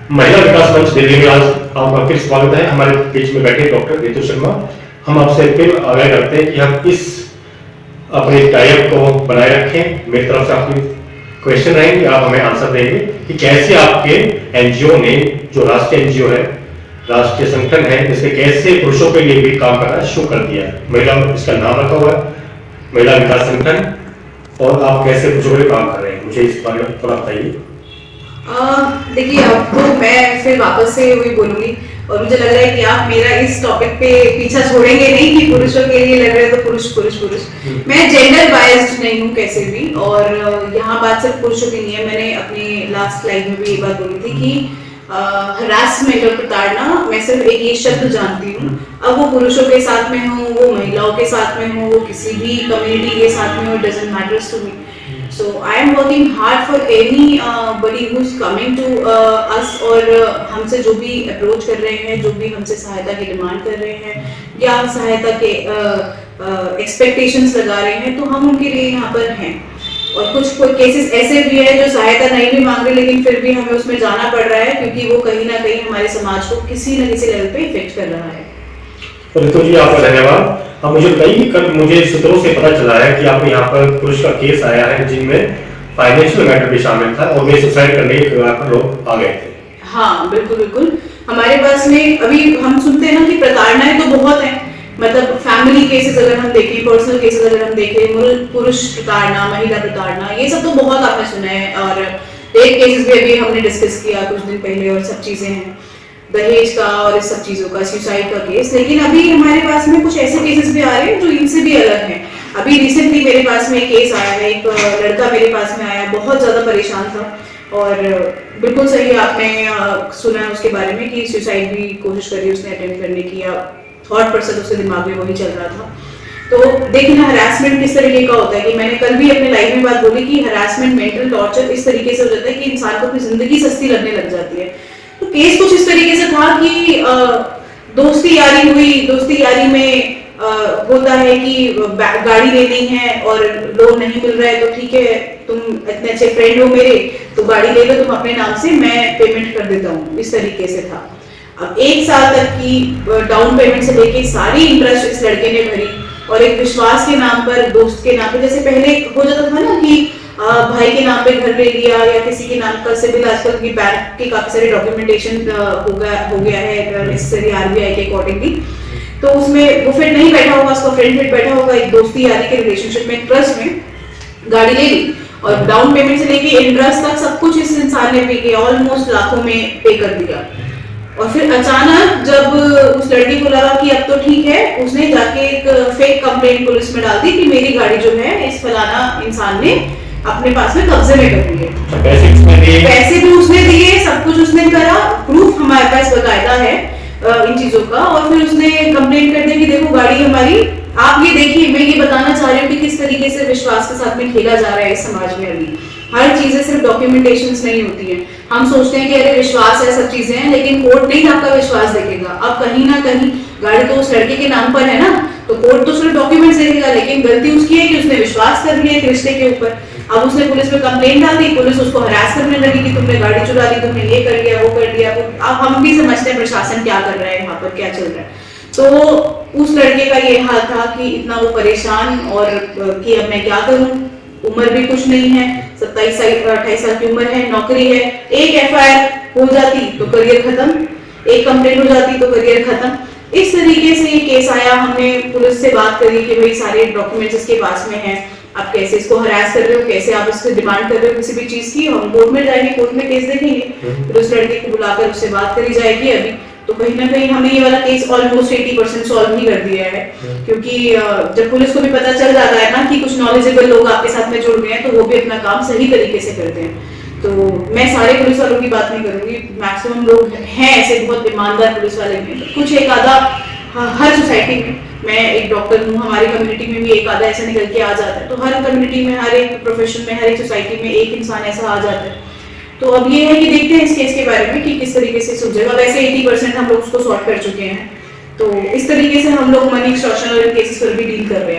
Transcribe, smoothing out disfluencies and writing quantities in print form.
महिला विकास मंच दिल्ली में आज आपका फिर स्वागत है। हमारे बीच में बैठे डॉक्टर रितु शर्मा। हम आपसे फिर आग्रह करते हैं कि हम इस अपने टाइप को बनाए रखें। मेरी तरफ से आपकी क्वेश्चन रहेंगे, आप हमें आंसर देंगे कि कैसे आपके एनजीओ ने, जो राष्ट्रीय एनजीओ है, राष्ट्रीय संगठन है, जिसने कैसे पुरुषों के लिए भी काम करना शुरू कर दिया है। महिला, इसका नाम रखा हुआ है महिला विकास संगठन, और आप कैसे पुरुषों के लिए काम कर रहे हैं, मुझे इस बारे में थोड़ा बताइए। देखिए, अब तो मैं फिर वापस से वही बोलूंगी, और मुझे लग रहा है कि आप मेरा इस टॉपिक पे पीछा छोड़ेंगे नहीं कि पुरुषों के लिए लग रहा है तो पुरुष पुरुष पुरुष। मैं जेंडर बायस्ड नहीं हूँ कैसे भी, और यहाँ बात सिर्फ पुरुषों की नहीं है। मैंने अपनी लास्ट स्लाइड में भी ये बात बोली थी कि हरासमेंट और प्रताड़ना, मैं सिर्फ एक ये शब्द जानती हूँ। अब वो पुरुषों के साथ में हो, वो महिलाओं के साथ में हो, वो किसी भी कम्युनिटी के साथ में हो, doesn't matters to me. So I am working hard for anybody who's coming to us, और हमसे जो भी अप्रोच कर रहे हैं, जो भी हमसे सहायता की डिमांड कर रहे हैं या सहायता के एक्सपेक्टेशंस लगा रहे हैं, तो हम उनके लिए यहाँ पर हैं। और कुछ केसेस ऐसे भी है जो सहायता नहीं भी मांग रहे, लेकिन फिर भी हमें उसमें जाना पड़ रहा है, क्योंकि वो कहीं ना कहीं हमारे समाज को किसी न किसी लेवल पे इफेक्ट कर रहा है। रितु जी, आपका धन्यवाद। अब मुझे बताइए कि कल मुझे सूत्रों से पता चला है कि आपके यहाँ पर पुरुष का केस आया है जिनमें फाइनेंशियल मैटर भी शामिल था, और वे सुसाइड करने के कगार लोग आ गए थे। हाँ, बिल्कुल बिल्कुल। हमारे पास में अभी हम सुनते हैं ना कि प्रताड़नाएं तो बहुत हैं, मतलब फैमिली केसेस अगर हम देखें, पर्सनल केसेस अगर हम देखें, पुरुष प्रताड़ना, महिला प्रताड़ना, ये सब तो बहुत आपने सुना है। और रेप केसेस भी अभी हमने डिस्कस किया कुछ दिन पहले, और सब चीजें हैं, दहेज का और इस सब चीजों का, सुसाइड का केस। लेकिन अभी हमारे पास में कुछ ऐसे केसेस भी आ रहे हैं जो इनसे भी अलग हैं। अभी रिसेंटली मेरे पास में एक केस आया है, एक लड़का मेरे पास में आया, बहुत ज्यादा परेशान था, और बिल्कुल सही आपने सुना है उसके बारे में कि सुसाइड भी कोशिश करी उसने अटेम्प्ट करने की, या थॉट प्रोसेस उसके दिमाग में वही चल रहा था। तो देखिए ना, हरासमेंट किस तरीके का होता है, कि मैंने कल भी अपने लाइफ में बात बोली कि हरासमेंट, मेंटल टॉर्चर इस तरीके से हो जाता है कि इंसान को अपनी जिंदगी सस्ती लगने लग जाती है। तो केस कुछ इस तरीके से था कि दोस्ती यारी हुई, दोस्ती यारी में होता है कि गाड़ी लेनी है और लोन नहीं मिल रहा है, तो ठीक है, तुम इतने अच्छे फ्रेंड हो मेरे, तो गाड़ी ले लो तुम अपने नाम से, मैं पेमेंट कर देता हूँ, इस तरीके से था। अब 1 साल तक की डाउन पेमेंट से लेके सारी इंटरेस्ट इस लड़के ने भरी, और एक विश्वास के नाम पर, दोस्त के नाम पर, जैसे पहले हो जाता था ना कि भाई के नाम पे घर ले लिया, या किसी के नाम का सिविल, आजकल की बैंक के काफी सारे डॉक्यूमेंटेशन हो गया है नेसेसरी आरबीआई के अकॉर्डिंगली। तो उसमें वो फिर नहीं बैठा होगा, उसका फ्रेंड फिर बैठा होगा, एक दोस्ती यारी के रिलेशनशिप में, ट्रस्ट में गाड़ी ले ली, और डाउन पेमेंट से लेके इंटरेस्ट तक सब कुछ इस इंसान ने पे किया, ऑलमोस्ट लाखों में पे कर दिया। और फिर अचानक जब उस लड़की को लगा कि अब तो ठीक है, उसने जाके एक फेक कंप्लेंट पुलिस में डाल दी कि मेरी गाड़ी जो है इस फलाना इंसान ने अपने पास में कब्जे में कर लिए। पैसे भी उसने दिए, सब कुछ उसने करा, प्रूफ हमारे पास बकायदा है इन चीजों का। और फिर उसने कंप्लेंट कर दिया कि देखो गाड़ी हमारी, आप ये देखिए, मैं ये बताना चाह रही हूँ कि किस तरीके से विश्वास के साथ में खेला जा रहा है इस समाज में। अभी हर चीजें सिर्फ डॉक्यूमेंटेशंस नहीं होती है। हम सोचते हैं कि अरे विश्वास है, सब चीजें हैं, लेकिन कोर्ट नहीं आपका विश्वास देखेगा। अब कहीं ना कहीं गाड़ी तो उस लड़के के नाम पर है ना, तो कोर्ट तो सिर्फ डॉक्यूमेंट्स देखेगा, लेकिन गलती उसकी है कि उसने विश्वास कर लिया एक रिश्ते के ऊपर। अब उसने पुलिस में कंप्लेंट डाल दी, पुलिस उसको हरास करने लगी कि तुमने गाड़ी चुरा ली, तुमने ये कर लिया, वो कर लिया। अब हम भी समझते हैं प्रशासन क्या कर रहा है, यहाँ पर क्या चल रहा है। तो उस लड़के का ये हाल था कि इतना वो परेशान, और कि अब मैं क्या करूं, उम्र भी कुछ नहीं है, 27 साल 28 साल की उम्र है, नौकरी है, एक एफआईआर हो जाती तो करियर खत्म, एक कंप्लेंट हो जाती तो करियर खत्म। इस तरीके से ये केस आया। हमने पुलिस से बात करी कि भाई सारे डॉक्यूमेंट्स इसके पास में हैं, आप कैसे इसको हरास कर रहे हो, कैसे आप इससे डिमांड कर रहे हो किसी भी चीज की। हम कोर्ट में जाएंगे, कोर्ट में केस देखेंगे, फिर उस लड़के को बुलाकर उससे बात करी जाएगी। अभी तो कहीं ना कहीं हमने ये वाला केस ऑलमोस्ट 80% सॉल्व ही कर दिया है, क्योंकि जब पुलिस को भी पता चल जाता है ना कि कुछ नॉलेजेबल लोग आपके साथ में जुड़ गए हैं, तो वो भी अपना काम सही तरीके से करते हैं। तो मैं सारे पुलिस वालों की बात नहीं करूंगी, मैक्सिमम लोग हैं ऐसे बहुत ईमानदार पुलिस वाले में, कुछ एक आधा हर सोसाइटी में। मैं एक डॉक्टर हूँ, हमारी कम्युनिटी में भी एक आधा ऐसा निकल के आ जाता है। तो हर कम्युनिटी में, हर एक प्रोफेशन में, हर एक सोसाइटी में एक इंसान ऐसा आ जाता है। तो अब ये है कि देखते हैं इस केस के बारे में कि किस तरीके से सुलझेगा। वैसे 80% हम लोग उसको सॉल्व कर चुके हैं, तो इस तरीके से हम लोग मनी एक्सटॉर्शन और केसेस पर भी डील कर रहे हैं।